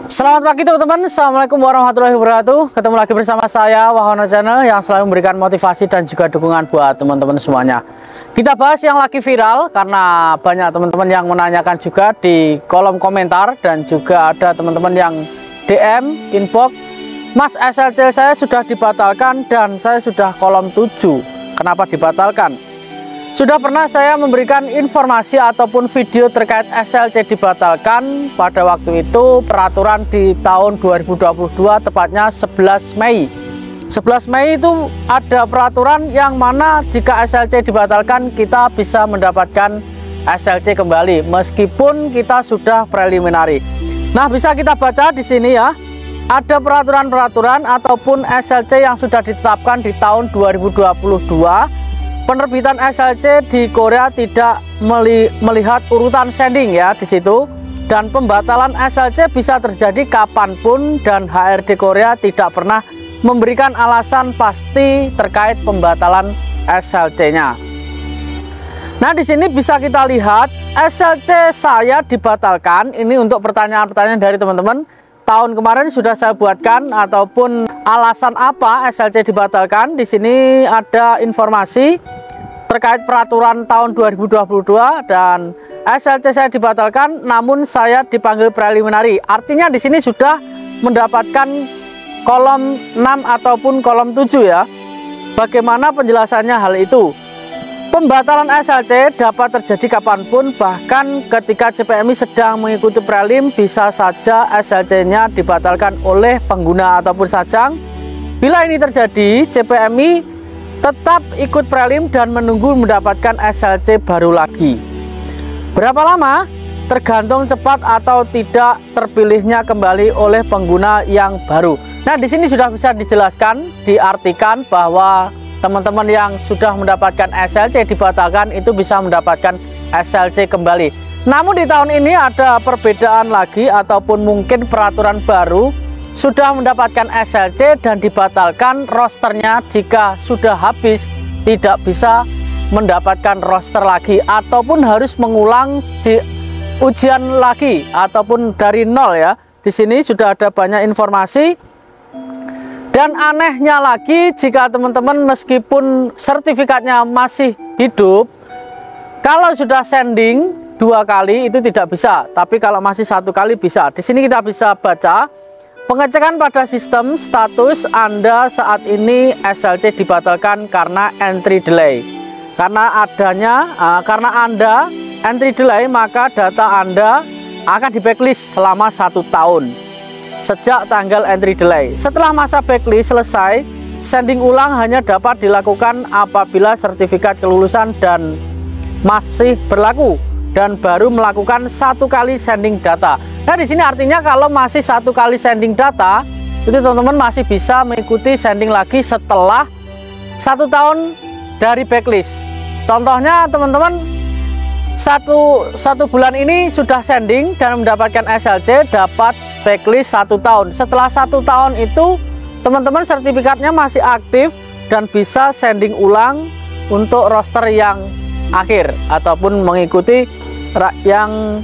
Selamat pagi teman-teman, Assalamualaikum warahmatullahi wabarakatuh. Ketemu lagi bersama saya Wahono Channel yang selalu memberikan motivasi dan juga dukungan buat teman-teman semuanya. Kita bahas yang lagi viral karena banyak teman-teman yang menanyakan juga di kolom komentar. Dan juga ada teman-teman yang DM, inbox, Mas, SLC saya sudah dibatalkan dan saya sudah kolom 7. Kenapa dibatalkan? Sudah pernah saya memberikan informasi ataupun video terkait SLC dibatalkan pada waktu itu peraturan di tahun 2022, tepatnya 11 Mei. 11 Mei itu ada peraturan yang mana jika SLC dibatalkan kita bisa mendapatkan SLC kembali meskipun kita sudah preliminary. Nah, bisa kita baca di sini ya. Ada peraturan-peraturan ataupun SLC yang sudah ditetapkan di tahun 2022. Penerbitan SLC di Korea tidak melihat urutan sending ya di situ, dan pembatalan SLC bisa terjadi kapanpun dan HRD Korea tidak pernah memberikan alasan pasti terkait pembatalan SLC-nya. Nah, di sini bisa kita lihat SLC saya dibatalkan. Ini untuk pertanyaan-pertanyaan dari teman-teman. Tahun kemarin sudah saya buatkan ataupun alasan apa SLC dibatalkan. Di sini ada informasi terkait peraturan tahun 2022 dan SLC saya dibatalkan namun saya dipanggil preliminary. Artinya di sini sudah mendapatkan kolom 6 ataupun kolom 7 ya. Bagaimana penjelasannya hal itu? Pembatalan SLC dapat terjadi kapanpun, bahkan ketika CPMI sedang mengikuti prelim bisa saja SLC-nya dibatalkan oleh pengguna ataupun sajang. Bila ini terjadi, CPMI tetap ikut prelim dan menunggu mendapatkan SLC baru lagi. Berapa lama? Tergantung cepat atau tidak terpilihnya kembali oleh pengguna yang baru. Nah, di sini sudah bisa dijelaskan, diartikan bahwa teman-teman yang sudah mendapatkan SLC dibatalkan itu bisa mendapatkan SLC kembali. Namun di tahun ini ada perbedaan lagi ataupun mungkin peraturan baru, sudah mendapatkan SLC dan dibatalkan rosternya jika sudah habis tidak bisa mendapatkan roster lagi ataupun harus mengulang di ujian lagi ataupun dari nol ya. Di sini sudah ada banyak informasi. Dan anehnya lagi, jika teman-teman meskipun sertifikatnya masih hidup, kalau sudah sending 2 kali itu tidak bisa, tapi kalau masih 1 kali bisa. Di sini kita bisa baca pengecekan pada sistem status Anda saat ini SLC dibatalkan karena entry delay. Karena Anda entry delay, maka data Anda akan di backlist selama 1 tahun. Sejak tanggal entry delay. Setelah masa backlist selesai, sending ulang hanya dapat dilakukan apabila sertifikat kelulusan dan masih berlaku dan baru melakukan 1 kali sending data. Nah, di sini artinya kalau masih 1 kali sending data, itu teman-teman masih bisa mengikuti sending lagi setelah 1 tahun dari backlist. Contohnya teman-teman satu bulan ini sudah sending dan mendapatkan SLC, dapat backlist 1 tahun. Setelah 1 tahun itu teman-teman sertifikatnya masih aktif dan bisa sending ulang untuk roster yang akhir ataupun mengikuti yang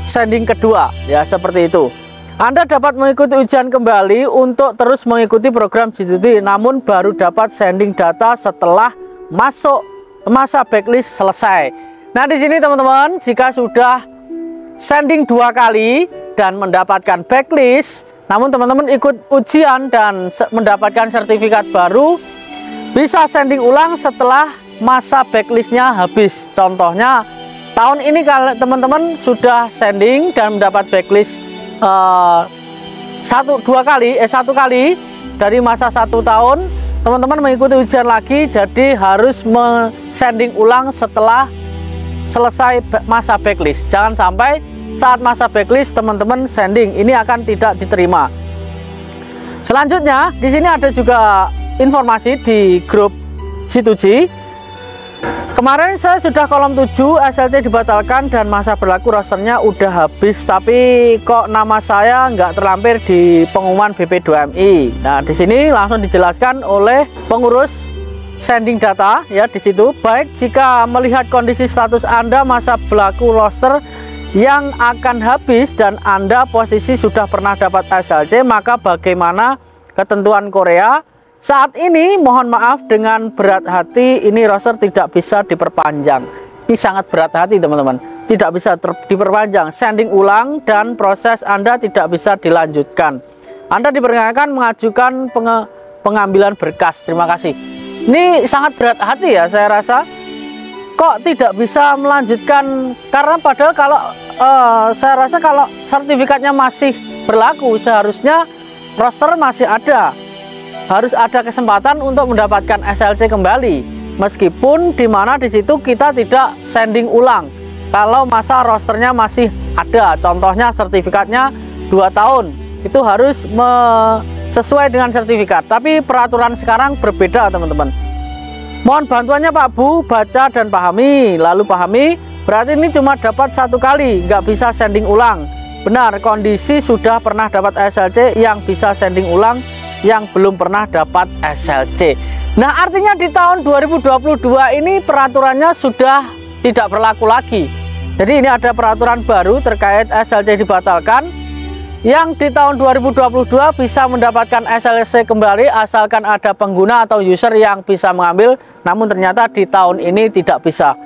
sending kedua ya, seperti itu. Anda dapat mengikuti ujian kembali untuk terus mengikuti program G2D, namun baru dapat sending data setelah masuk masa backlist selesai. Nah, di sini teman-teman, jika sudah sending 2 kali dan mendapatkan backlist, namun teman-teman ikut ujian dan mendapatkan sertifikat baru, bisa sending ulang setelah masa backlistnya habis. Contohnya, tahun ini kalau teman-teman sudah sending dan mendapat backlist 1 kali dari masa 1 tahun, teman-teman mengikuti ujian lagi, jadi harus sending ulang setelah selesai masa backlist. Jangan sampai saat masa backlist teman-teman sending, ini akan tidak diterima. Selanjutnya di sini ada juga informasi di grup G2G. Kemarin saya sudah kolom 7 SLC dibatalkan dan masa berlaku rosternya udah habis, tapi kok nama saya nggak terlampir di pengumuman BP2MI. Nah, di sini langsung dijelaskan oleh pengurus sending data ya di situ. Baik, jika melihat kondisi status Anda masa berlaku roster yang akan habis dan Anda posisi sudah pernah dapat SLC, maka bagaimana ketentuan Korea? Saat ini mohon maaf dengan berat hati ini roster tidak bisa diperpanjang. Ini sangat berat hati teman-teman, tidak bisa diperpanjang, sending ulang dan proses Anda tidak bisa dilanjutkan. Anda diperkenankan mengajukan pengambilan berkas. Terima kasih. Ini sangat berat hati ya, saya rasa. Kok tidak bisa melanjutkan? Karena padahal kalau saya rasa kalau sertifikatnya masih berlaku, seharusnya roster masih ada. Harus ada kesempatan untuk mendapatkan SLC kembali. Meskipun dimana di situ kita tidak sending ulang. Kalau masa rosternya masih ada, contohnya sertifikatnya 2 tahun, itu harus sesuai dengan sertifikat. Tapi peraturan sekarang berbeda teman-teman. Mohon bantuannya Pak Bu, baca dan pahami. Lalu pahami, berarti ini cuma dapat 1 kali, nggak bisa sending ulang. Benar, kondisi sudah pernah dapat SLC yang bisa sending ulang, yang belum pernah dapat SLC. Nah, artinya di tahun 2022 ini peraturannya sudah tidak berlaku lagi. Jadi ini ada peraturan baru terkait SLC dibatalkan, yang di tahun 2022 bisa mendapatkan SLC kembali asalkan ada pengguna atau user yang bisa mengambil, namun ternyata di tahun ini tidak bisa.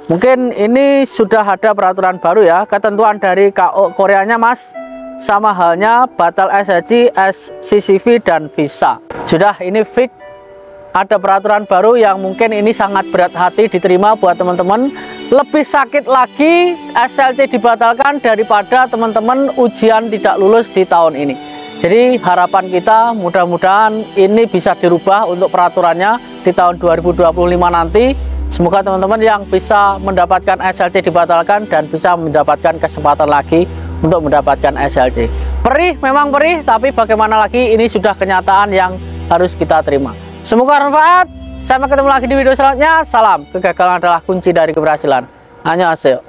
Mungkin ini sudah ada peraturan baru ya, ketentuan dari KO Koreanya Mas, sama halnya batal SHG, SCCV dan visa. Sudah ini fix ada peraturan baru yang mungkin ini sangat berat hati diterima buat teman-teman. Lebih sakit lagi SLC dibatalkan daripada teman-teman ujian tidak lulus di tahun ini. Jadi harapan kita mudah-mudahan ini bisa dirubah untuk peraturannya di tahun 2025 nanti. Semoga teman-teman yang bisa mendapatkan SLC dibatalkan dan bisa mendapatkan kesempatan lagi untuk mendapatkan SLC. Perih, memang perih, tapi bagaimana lagi, ini sudah kenyataan yang harus kita terima. Semoga bermanfaat. Sampai ketemu lagi di video selanjutnya. Salam, kegagalan adalah kunci dari keberhasilan. Annyeonghaseyo.